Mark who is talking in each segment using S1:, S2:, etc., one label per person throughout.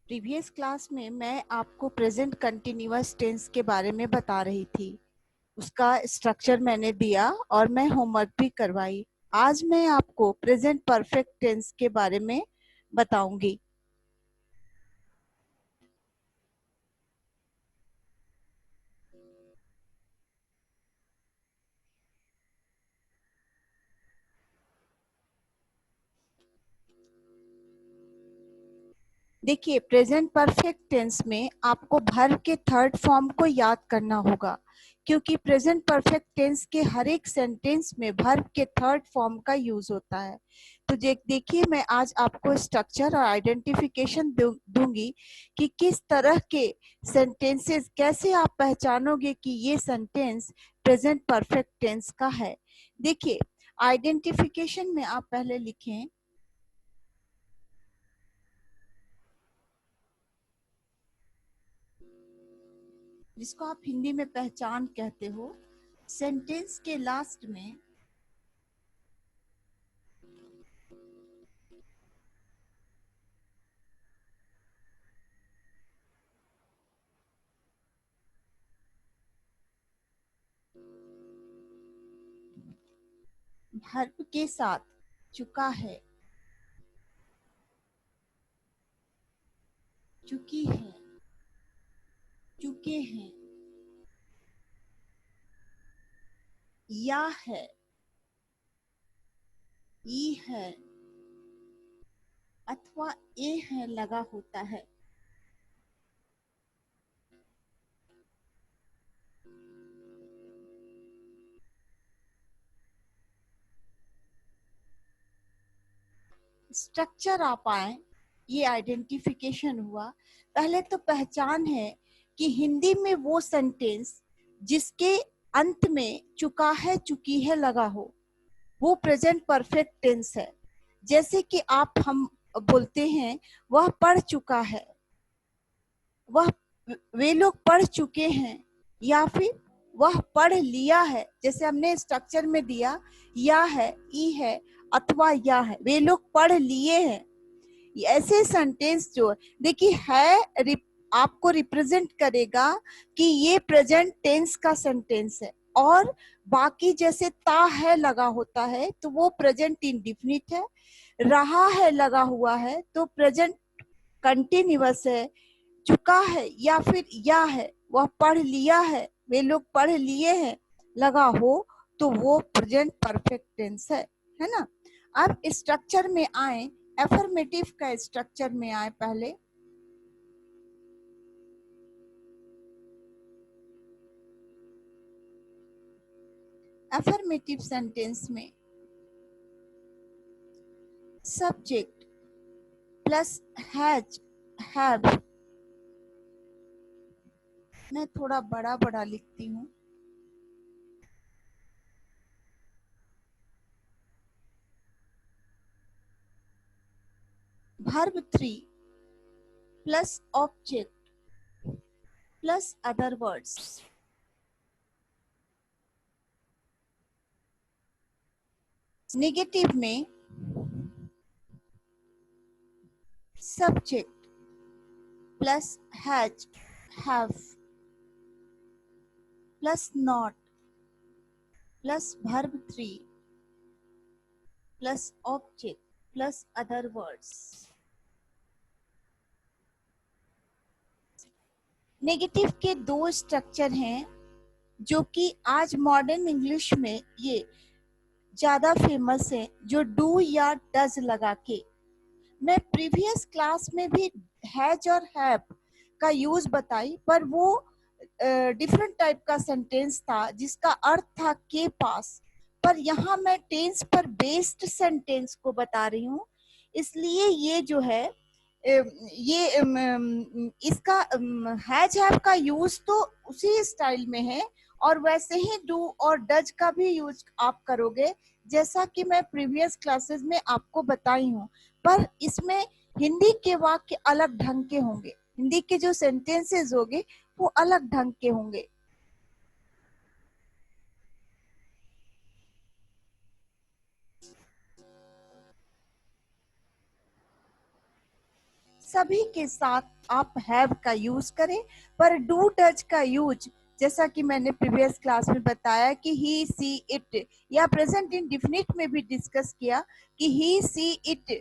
S1: Previous class में मैं आपको प्रेजेंट कंटिन्यूअस टेंस के बारे में बता रही थी। उसका स्ट्रक्चर मैंने दिया और मैं होमवर्क भी करवाई। आज मैं आपको प्रेजेंट परफेक्ट टेंस के बारे में बताऊंगी। देखिए, प्रेजेंट परफेक्ट टेंस में आपको वर्ब के थर्ड फॉर्म को याद करना होगा, क्योंकि प्रेजेंट परफेक्ट टेंस के हर एक सेंटेंस में वर्ब के थर्ड फॉर्म का यूज होता है। तो देखिए, मैं आज आपको स्ट्रक्चर और आइडेंटिफिकेशन दूंगी कि किस तरह के सेंटेंसेस, कैसे आप पहचानोगे कि ये सेंटेंस प्रेजेंट परफेक्ट टेंस का है। देखिए, आइडेंटिफिकेशन में आप पहले लिखें, जिसको आप हिंदी में पहचान कहते हो। सेंटेंस के लास्ट में वर्ब के साथ चुका है, चुकी है, चुके हैं, या है, ई है अथवा ए है लगा होता है। स्ट्रक्चर आप आए, ये आइडेंटिफिकेशन हुआ। पहले तो पहचान है कि हिंदी में वो सेंटेंस जिसके अंत में चुका है, चुकी है लगा हो, वो प्रेजेंट परफेक्ट टेंस है। जैसे कि हम बोलते हैं वह पढ़ चुका है, वह वे लोग पढ़ चुके हैं, या फिर वह पढ़ लिया है। जैसे हमने स्ट्रक्चर में दिया, या है, ई है अथवा या है, वे लोग पढ़ लिए हैं। ऐसे सेंटेंस जो देखिए है आपको रिप्रेजेंट करेगा कि ये प्रेजेंट टेंस का सेंटेंस है। और बाकी जैसे ता है लगा होता है तो वो प्रेजेंट इंडिफिनिट है, रहा है लगा हुआ है तो प्रेजेंट कंटिन्यूअस है, चुका है या फिर या है, वह पढ़ लिया है, वे लोग पढ़ लिए हैं लगा हो तो वो प्रेजेंट परफेक्ट टेंस है ना। अब स्ट्रक्चर में आए, एफर्मेटिव का स्ट्रक्चर में आए। पहले एफर्मेटिव सेंटेंस में सब्जेक्ट प्लस हैज, हैव, मैं थोड़ा बड़ा बड़ा लिखती हूँ, verb 3 plus object plus other words. Negative में subject plus has, have plus not plus verb 3 plus object plus other words. Negative के दो स्ट्रक्चर हैं जो कि आज मॉडर्न इंग्लिश में ये ज्यादा फेमस है, जो डू या डज लगा के। मैं प्रीवियस क्लास में भी हैज और हैव का यूज बताई, पर वो डिफरेंट टाइप का सेंटेंस था जिसका अर्थ था के पास। पर यहाँ मैं टेंस पर बेस्ड सेंटेंस को बता रही हूँ, इसलिए ये जो है ये इसका हैज हैव का यूज तो उसी स्टाइल में है, और वैसे ही डू और डज का भी यूज आप करोगे, जैसा कि मैं प्रीवियस क्लासेस में आपको बताई हूँ। पर इसमें हिंदी के वाक्य अलग ढंग के होंगे, हिंदी के जो सेंटेंसेस होंगे वो अलग ढंग के होंगे। सभी के साथ आप हैव का यूज करें, पर डू डज का यूज जैसा कि मैंने प्रीवियस क्लास में बताया कि ही सी इट या प्रेजेंट इंडेफिनिट में भी डिस्कस किया कि ही सी इट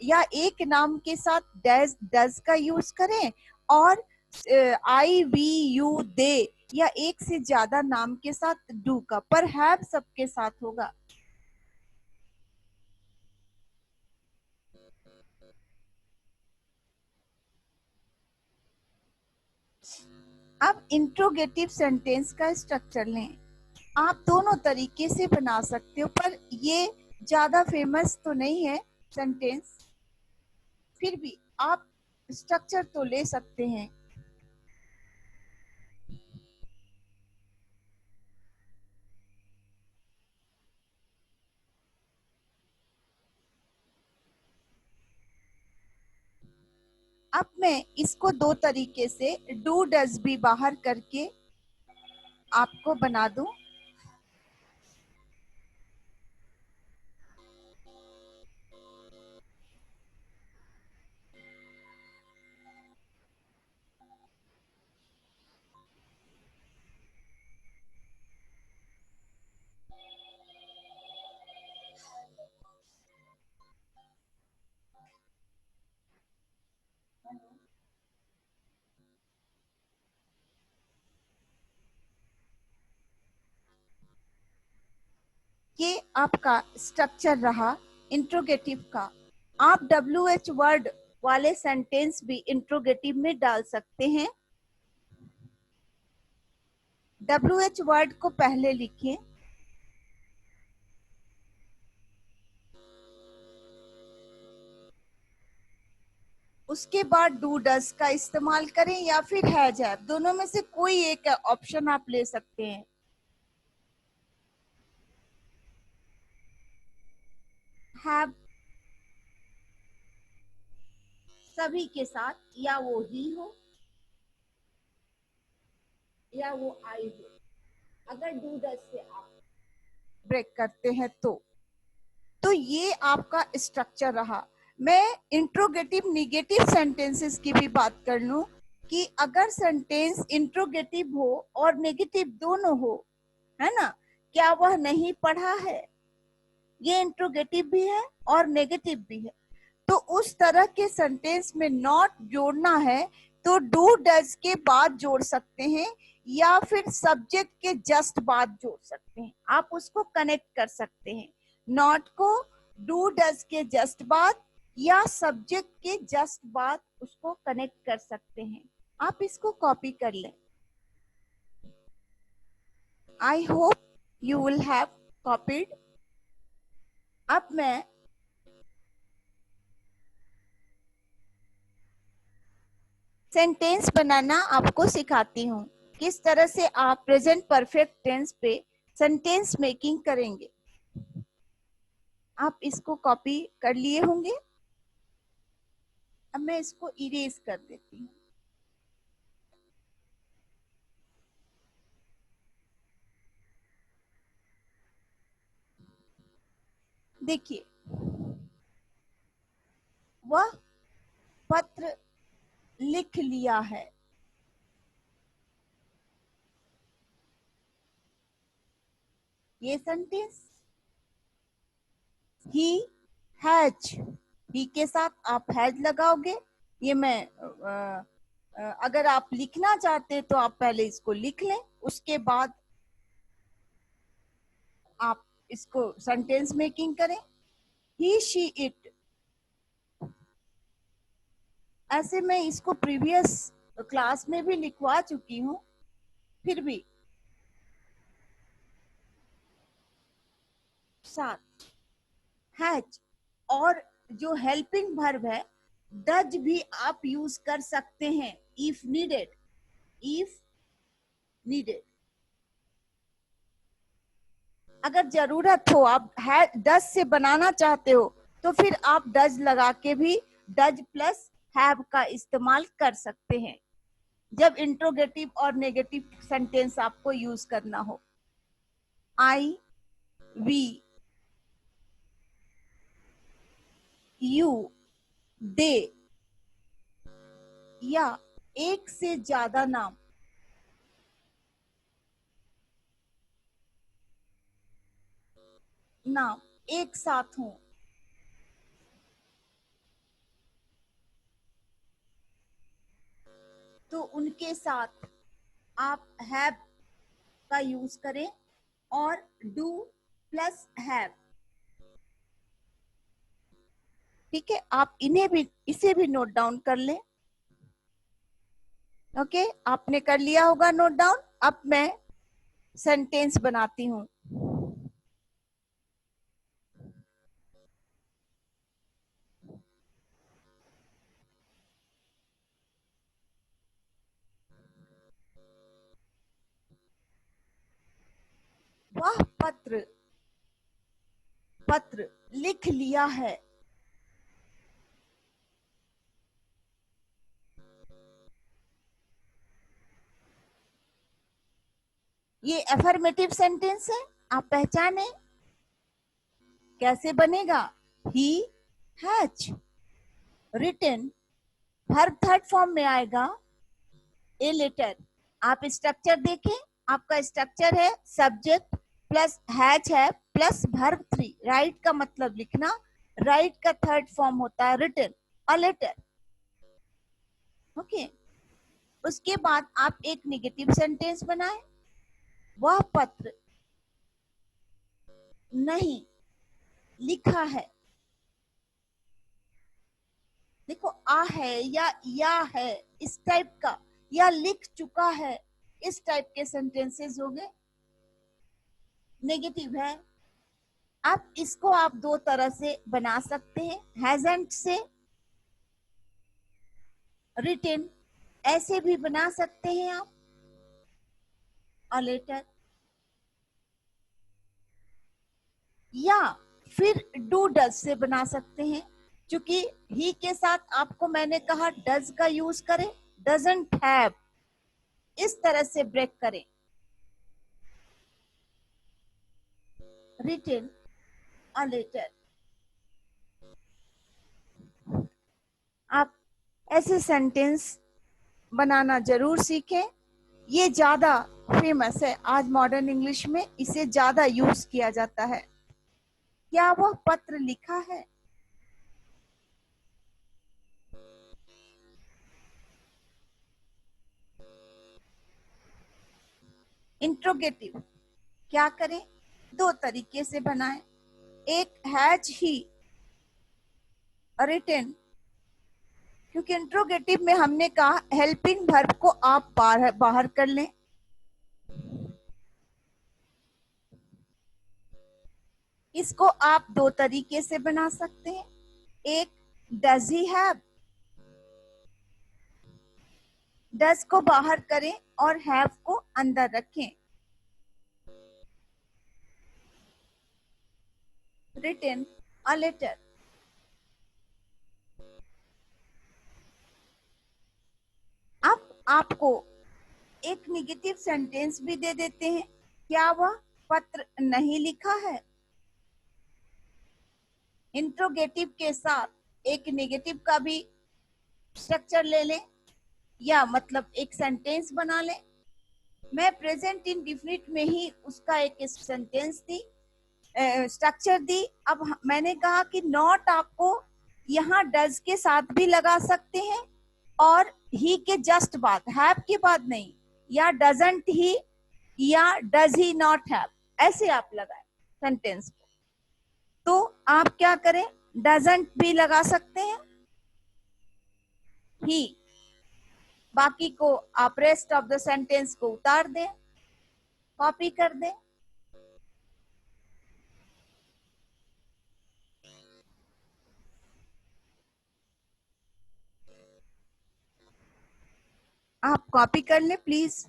S1: या एक नाम के साथ डज डज का यूज करें, और आई वी यू दे या एक से ज्यादा नाम के साथ डू का, पर हैव सबके साथ होगा। अब इंट्रोगेटिव सेंटेंस का स्ट्रक्चर लें। आप दोनों तरीके से बना सकते हो, पर ये ज्यादा फेमस तो नहीं है सेंटेंस, फिर भी आप स्ट्रक्चर तो ले सकते हैं। अब मैं इसको दो तरीके से डू डज भी बाहर करके आपको बना दूं। ये आपका स्ट्रक्चर रहा इंट्रोगेटिव का। आप WH वर्ड वाले सेंटेंस भी इंट्रोगेटिव में डाल सकते हैं। WH वर्ड को पहले लिखिए, उसके बाद डू डज का इस्तेमाल करें या फिर हैज हैव, दोनों में से कोई एक ऑप्शन आप ले सकते हैं। हैव सभी के साथ, या वो ही हो या वो आई हो, अगर डू डज से आप ब्रेक करते हैं तो ये आपका स्ट्रक्चर रहा। मैं इंट्रोगेटिव निगेटिव सेंटेंसेस की भी बात कर लूं कि अगर सेंटेंस इंट्रोगेटिव हो और नेगेटिव दोनों हो, है ना, क्या वह नहीं पढ़ा है, ये इंट्रोगेटिव भी है और नेगेटिव भी है, तो उस तरह के सेंटेंस में नॉट जोड़ना है तो डू डज के बाद जोड़ सकते हैं या फिर सब्जेक्ट के जस्ट बाद जोड़ सकते हैं। आप उसको कनेक्ट कर सकते हैं, नॉट को डू डज के जस्ट बाद या सब्जेक्ट के जस्ट बाद उसको कनेक्ट कर सकते हैं। आप इसको कॉपी कर लें। I hope you will have copied. अब मैं सेंटेंस बनाना आपको सिखाती हूँ, किस तरह से आप प्रेजेंट परफेक्ट टेंस पे सेंटेंस मेकिंग करेंगे। आप इसको कॉपी कर लिए होंगे। अब मैं इसको इरेज कर देती हूँ। देखिए, वह पत्र लिख लिया है, ये सेंटेंस। ही हैज, ही के साथ आप हैज लगाओगे। ये मैं अगर आप लिखना चाहते तो आप पहले इसको लिख लें, उसके बाद आप इसको सेंटेंस मेकिंग करें। ही शी इट, ऐसे मैं इसको प्रीवियस क्लास में भी लिखवा चुकी हूँ, फिर भी साथ हैज और जो हेल्पिंग वर्ब है डज भी आप यूज कर सकते हैं इफ नीडेड। इफ नीडेड, अगर जरूरत हो, आप है डज से बनाना चाहते हो तो फिर आप डज लगा के भी डज प्लस हैव का इस्तेमाल कर सकते हैं जब इंट्रोगेटिव और नेगेटिव सेंटेंस आपको यूज करना हो। आई वी यू दे या एक से ज्यादा नाम नाम एक साथ हों, तो उनके साथ आप हैव का यूज करें और डू प्लस हैव। ठीक है, आप इन्हें भी, इसे भी नोट डाउन कर लें। ओके, आपने कर लिया होगा नोट डाउन। अब मैं सेंटेंस बनाती हूं। वह पत्र पत्र लिख लिया है। ये अफर्मेटिव सेंटेंस है, आप पहचाने कैसे बनेगा। He has written, verb third form में आएगा ए लेटर। आप स्ट्रक्चर देखें, आपका स्ट्रक्चर है सब्जेक्ट प्लस हैज है प्लस वर्ब थ्री। राइट का मतलब लिखना, राइट का थर्ड फॉर्म होता है रिटन, अ लेटर। ओके, उसके बाद आप एक नेगेटिव सेंटेंस बनाएं। वह पत्र नहीं लिखा है। देखो, आ है या है इस टाइप का, या लिख चुका है इस टाइप के सेंटेंसेस हो गए, नेगेटिव है। अब इसको आप दो तरह से बना सकते हैं, हैजंट से, रिटन ऐसे भी बना सकते हैं आप, और लेटर, या फिर डू डज से बना सकते हैं। क्योंकि ही के साथ आपको मैंने कहा डज का यूज करें, डजंट हैव, इस तरह से ब्रेक करें। Written a letter. आप ऐसे सेंटेंस बनाना जरूर सीखें। ये ज्यादा फेमस है आज मॉडर्न इंग्लिश में, इसे ज्यादा यूज किया जाता है। क्या वह पत्र लिखा है। इंट्रोगेटिव क्या करें, दो तरीके से बनाएं। एक, हैज ही रिटन, क्योंकि इंट्रोगेटिव में हमने कहा हेल्पिंग वर्ब को आप बाहर कर लें। इसको आप दो तरीके से बना सकते हैं। एक, डज ही हैव, डज को बाहर करें और हैव को अंदर रखें। Written a letter. अब आपको एक निगेटिव सेंटेंस भी दे देते हैं। क्या वह पत्र नहीं लिखा है। इंट्रोगेटिव के साथ एक नेगेटिव का भी स्ट्रक्चर ले लें, या मतलब एक सेंटेंस बना लें। मैं प्रेजेंट इंडेफिनिट में ही उसका एक सेंटेंस दी, स्ट्रक्चर दी। अब मैंने कहा कि नॉट आपको यहाँ डज के साथ भी लगा सकते हैं, और ही के जस्ट बाद, हैव के बाद नहीं, या डजंट ही, या डज ही नॉट हैव, ऐसे आप लगाए सेंटेंस को। तो आप क्या करें, डजंट भी लगा सकते हैं, ही, बाकी को आप रेस्ट ऑफ द सेंटेंस को उतार दें, कॉपी कर दें। आप कॉपी कर लें प्लीज।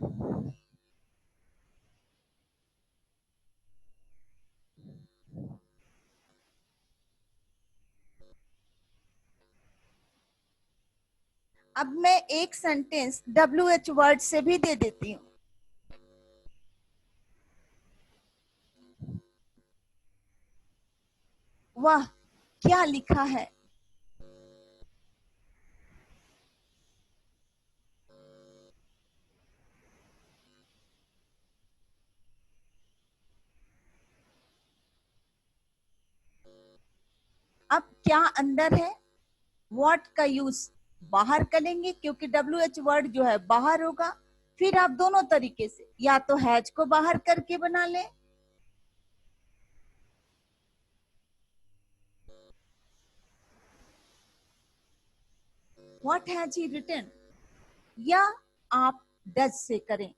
S1: अब मैं एक सेंटेंस WH वर्ड से भी दे देती हूँ। वह क्या लिखा है। क्या अंदर है, व्हाट का यूज बाहर करेंगे क्योंकि WH वर्ड जो है बाहर होगा। फिर आप दोनों तरीके से या तो हैज को बाहर करके बना लें, व्हाट हैज ही रिटन, या आप डज से करें।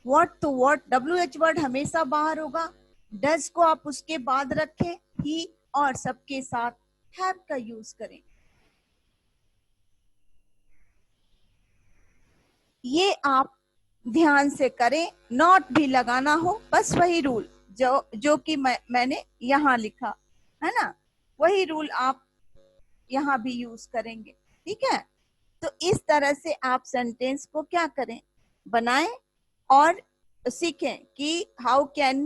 S1: व्हाट तो व्हाट WH वर्ड हमेशा बाहर होगा, डज को आप उसके बाद रखें, ही और सबके साथ हैव का यूज करें। ये आप ध्यान से करें, नॉट भी लगाना हो, बस वही रूल जो कि मैंने यहाँ लिखा है ना, वही रूल आप यहाँ भी यूज करेंगे। ठीक है, तो इस तरह से आप सेंटेंस को क्या करें, बनाएं और सीखें कि how can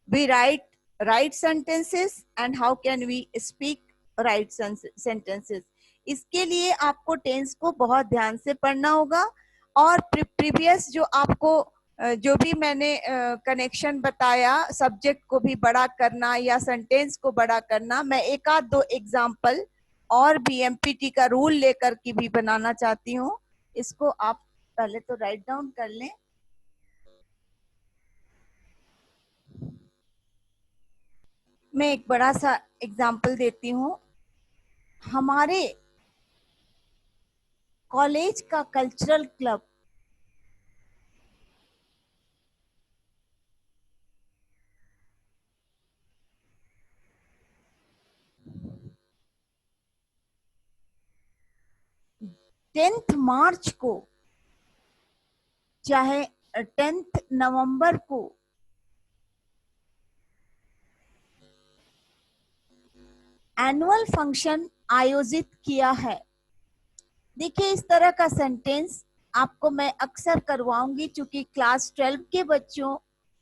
S1: we write sentences and how can we speak right sentences. इसके लिए आपको टेंस को बहुत ध्यान से पढ़ना होगा और प्रीवियस जो आपको जो भी मैंने कनेक्शन बताया, सब्जेक्ट को भी बड़ा करना या सेंटेंस को बड़ा करना, मैं एक आध दो एग्जाम्पल और भी MPT का रूल लेकर के भी बनाना चाहती हूँ। इसको आप पहले तो राइट डाउन कर लें। मैं एक बड़ा सा एग्जाम्पल देती हूँ। हमारे कॉलेज का कल्चरल क्लब 10 मार्च को चाहे 10 नवंबर को एनुअल फंक्शन आयोजित किया है। देखिए, इस तरह का सेंटेंस आपको मैं अक्सर करवाऊंगी, क्योंकि क्लास 12 के बच्चों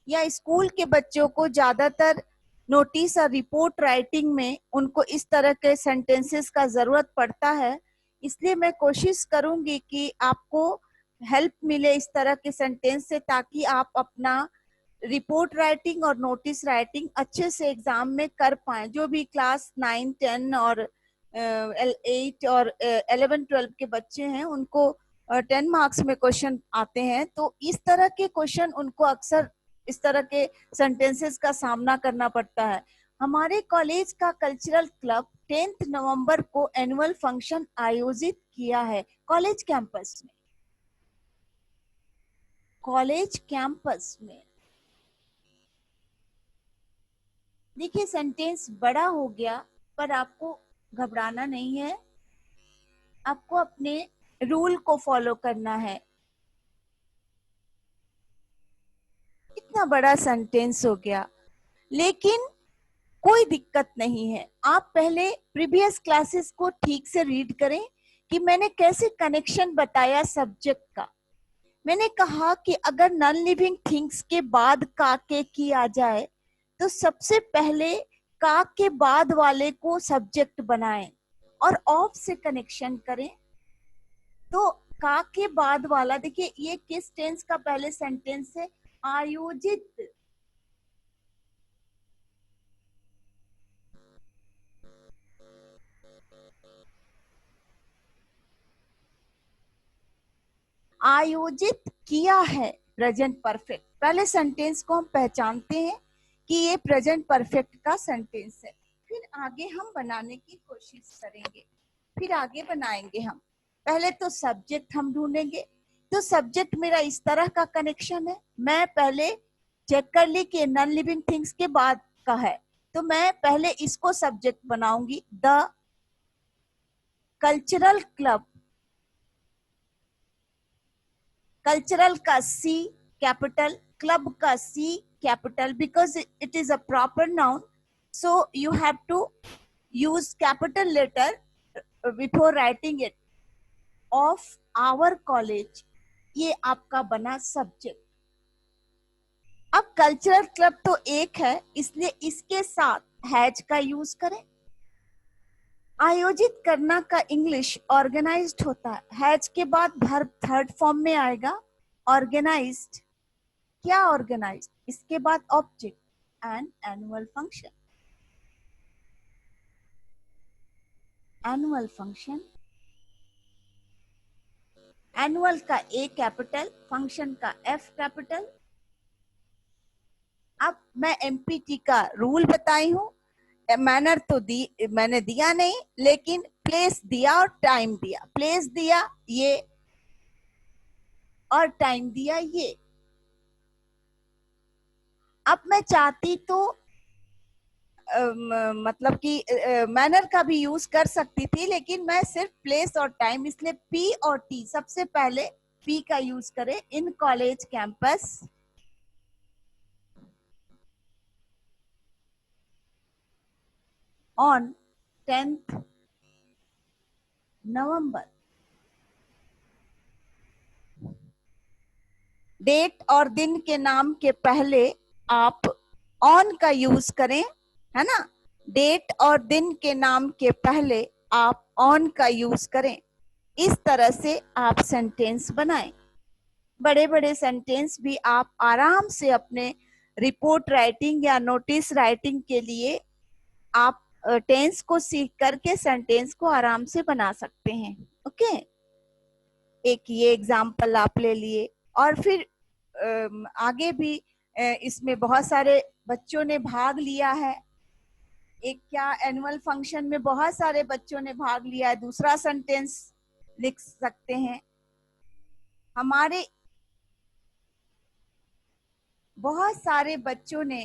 S1: या स्कूल के बच्चों को ज्यादातर नोटिस और रिपोर्ट राइटिंग में उनको इस तरह के सेंटेंसेस का जरूरत पड़ता है। इसलिए मैं कोशिश करूंगी कि आपको हेल्प मिले इस तरह के सेंटेंस से, ताकि आप अपना रिपोर्ट राइटिंग और नोटिस राइटिंग अच्छे से एग्जाम में कर पाए। जो भी क्लास 9, 10 और 8 और 11, 12 के बच्चे हैं, उनको 10 मार्क्स में क्वेश्चन आते हैं, तो इस तरह के क्वेश्चन उनको अक्सर इस तरह के सेंटेंसेस का सामना करना पड़ता है। हमारे कॉलेज का कल्चरल क्लब 10 नवंबर को एनुअल फंक्शन आयोजित किया है कॉलेज कैंपस में। कॉलेज कैंपस में देखिए, सेंटेंस बड़ा हो गया, पर आपको घबराना नहीं है। आपको अपने रूल को फॉलो करना है। इतना बड़ा सेंटेंस हो गया, लेकिन कोई दिक्कत नहीं है। आप पहले प्रीवियस क्लासेस को ठीक से रीड करें कि मैंने कैसे कनेक्शन बताया सब्जेक्ट का। मैंने कहा कि अगर नॉन लिविंग थिंग्स के बाद का के की आ जाए, तो सबसे पहले का के बाद वाले को सब्जेक्ट बनाएं और ऑफ से कनेक्शन करें। तो का के बाद वाला, देखिए ये किस टेंस का पहले सेंटेंस है, आयोजित। आयोजित किया है, प्रेजेंट परफेक्ट। पहले सेंटेंस को हम पहचानते हैं कि ये प्रेजेंट परफेक्ट का सेंटेंस है, फिर आगे हम बनाने की कोशिश करेंगे, फिर आगे बनाएंगे हम। पहले तो सब्जेक्ट हम ढूंढेंगे। तो सब्जेक्ट मेरा इस तरह का कनेक्शन है, मैं पहले चेक कर ली कि नॉन लिविंग थिंग्स के बाद का है, तो मैं पहले इसको सब्जेक्ट बनाऊंगी। द कल्चरल क्लब, कल्चरल का C कैपिटल, क्लब का C capital, because it is a proper noun, so you have to use capital letter before writing it, of our college। ये आपका बना सब्जेक्ट। अब कल्चरल क्लब तो एक है, इसलिए इसके साथ हैज का यूज करें। आयोजित करना का इंग्लिश ऑर्गेनाइज्ड होता है। हैज के बाद वर्ब थर्ड फॉर्म में आएगा, ऑर्गेनाइज्ड। क्या ऑर्गेनाइज्ड? इसके बाद object. an annual function. Annual function, annual का ए कैपिटल, फंक्शन का एफ कैपिटल. अब मैं एमपीटी का रूल बताई हूं. मैनर तो मैंने दिया नहीं, लेकिन प्लेस दिया और टाइम दिया. प्लेस दिया ये और टाइम दिया ये. अब मैं चाहती तो मतलब कि मैनर का भी यूज कर सकती थी, लेकिन मैं सिर्फ प्लेस और टाइम, इसलिए पी और टी. सबसे पहले पी का यूज करें. In college campus on 10th November. Date और दिन के नाम के पहले आप ऑन का यूज करें, है ना. डेट और दिन के नाम के पहले आप ऑन का यूज करें. इस तरह से आप सेंटेंस बनाएं. बड़े बड़े सेंटेंस भी आप आराम से अपने रिपोर्ट राइटिंग या नोटिस राइटिंग के लिए आप टेंस को सीख करके सेंटेंस को आराम से बना सकते हैं. ओके, एक ये एग्जाम्पल आप ले लिए. और फिर आगे भी इसमें बहुत सारे बच्चों ने भाग लिया है. एक क्या एनुअल फंक्शन में बहुत सारे बच्चों ने भाग लिया है. दूसरा सेंटेंस लिख सकते हैं. हमारे बहुत सारे बच्चों ने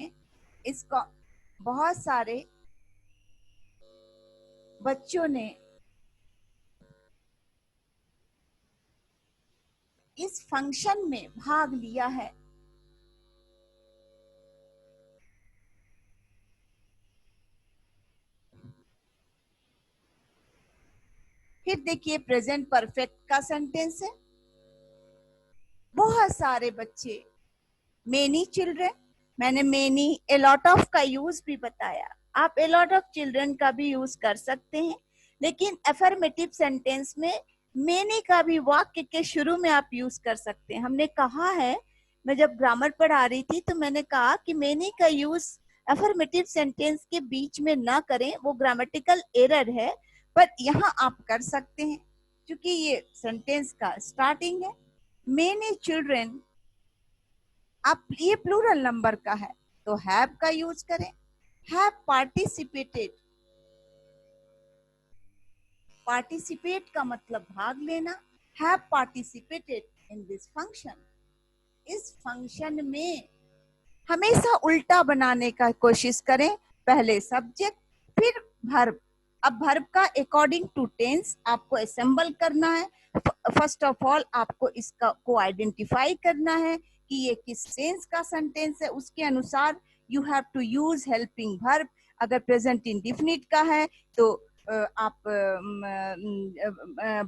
S1: इसको, बहुत सारे बच्चों ने इस फंक्शन में भाग लिया है. फिर देखिए प्रेजेंट परफेक्ट का सेंटेंस है. बहुत सारे बच्चे, मेनी चिल्ड्रन. मैंने मेनी, ए लॉट ऑफ का यूज भी बताया. आप ए लॉट ऑफ चिल्ड्रन का भी यूज कर सकते हैं, लेकिन अफर्मेटिव सेंटेंस में मेनी का भी वाक्य के शुरू में आप यूज कर सकते हैं. हमने कहा है, मैं जब ग्रामर पढ़ा रही थी तो मैंने कहा कि मेनी का यूज अफर्मेटिव सेंटेंस के बीच में ना करें, वो ग्रामेटिकल एरर है. पर यहाँ आप कर सकते हैं, क्योंकि ये सेंटेंस का स्टार्टिंग है. मेनी चिल्ड्रन, आप ये प्लूरल नंबर का है तो हैव का यूज करें. Have participated. पार्टिसिपेट का मतलब भाग लेना. Have participated in this function. इस फंक्शन में हमेशा उल्टा बनाने का कोशिश करें. पहले सब्जेक्ट फिर वर्ब. अब वर्ब का अकॉर्डिंग टू टेंस आपको असेंबल करना है. फर्स्ट ऑफ ऑल आपको इसका को आइडेंटिफाई करना है कि ये किस टेंस का सेंटेंस है. उसके अनुसार you have to use helping verb. अगर प्रेजेंट इंडेफिनिट का है तो आप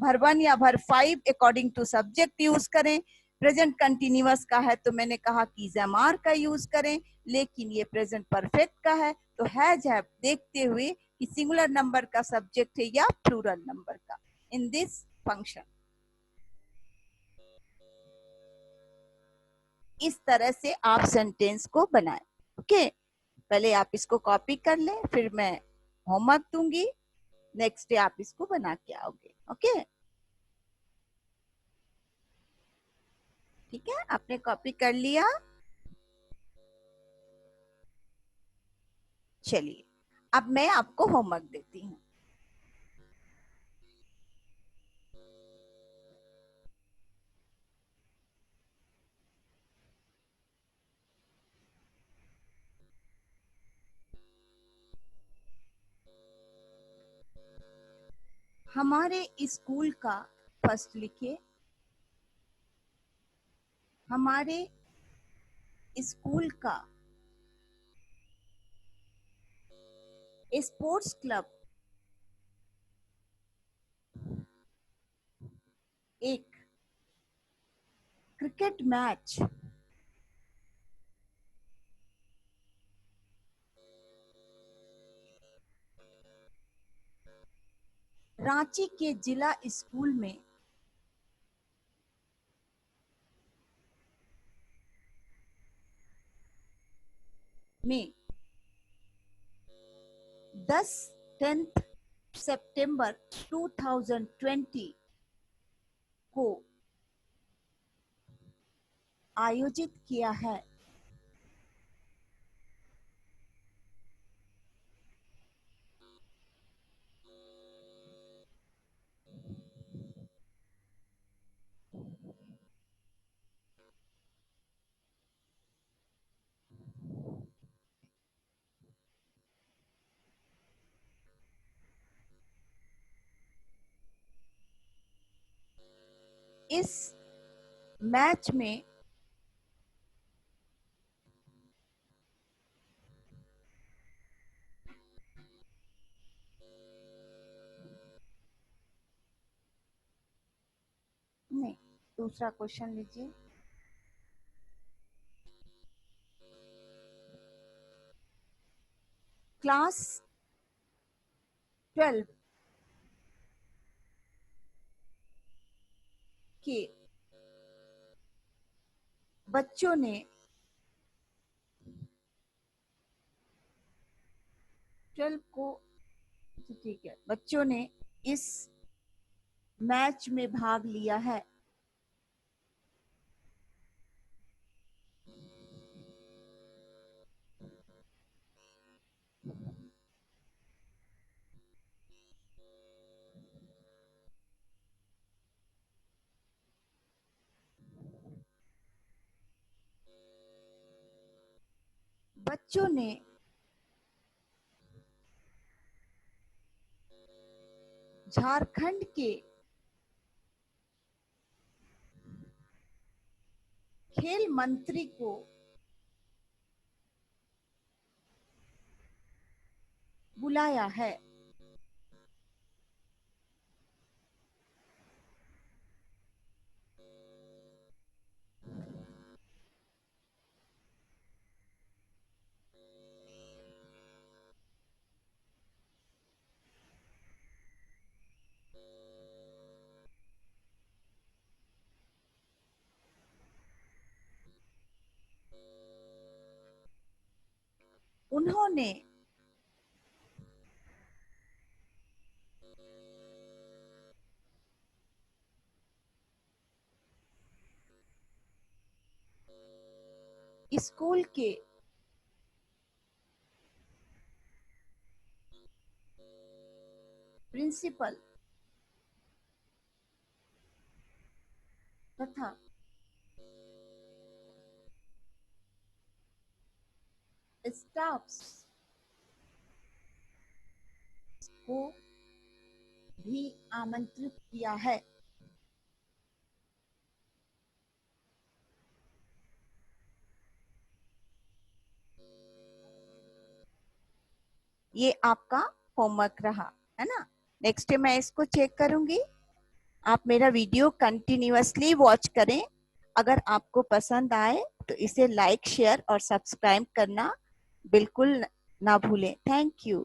S1: वर्ब 1 या verb 5 according to subject use करें. प्रेजेंट कंटिन्यूअस का है तो मैंने कहा कि जमार का यूज करें. लेकिन ये प्रेजेंट परफेक्ट का है तो हैज हैव देखते हुए कि सिंगुलर नंबर का सब्जेक्ट है या प्लूरल नंबर का इन दिस फंक्शन. इस तरह से आप सेंटेंस को बनाएं. ओके, पहले आप इसको कॉपी कर लें, फिर मैं होमवर्क दूंगी. नेक्स्ट डे आप इसको बना के आओगे. ओके, ठीक है. आपने कॉपी कर लिया. चलिए, अब मैं आपको होमवर्क देती हूँ. हमारे स्कूल का फर्स्ट लिखिए. हमारे स्कूल का स्पोर्ट्स क्लब एक क्रिकेट मैच रांची के जिला स्कूल में में 10 सितंबर 2020 को आयोजित किया है। इस मैच में नहीं, दूसरा क्वेश्चन लीजिए। क्लास 12 के बच्चों ने 12 को, ठीक है, बच्चों ने इस मैच में भाग लिया है। बच्चों ने झारखंड के खेल मंत्री को बुलाया है। उन्होंने स्कूल के प्रिंसिपल तथा स्टाफ्स को भी आमंत्रित किया है। ये आपका होमवर्क रहा है ना। नेक्स्ट डे मैं इसको चेक करूंगी। आप मेरा वीडियो कंटिन्यूअसली वॉच करें। अगर आपको पसंद आए तो इसे लाइक, शेयर और सब्सक्राइब करना बिल्कुल ना भूलें। Thank you.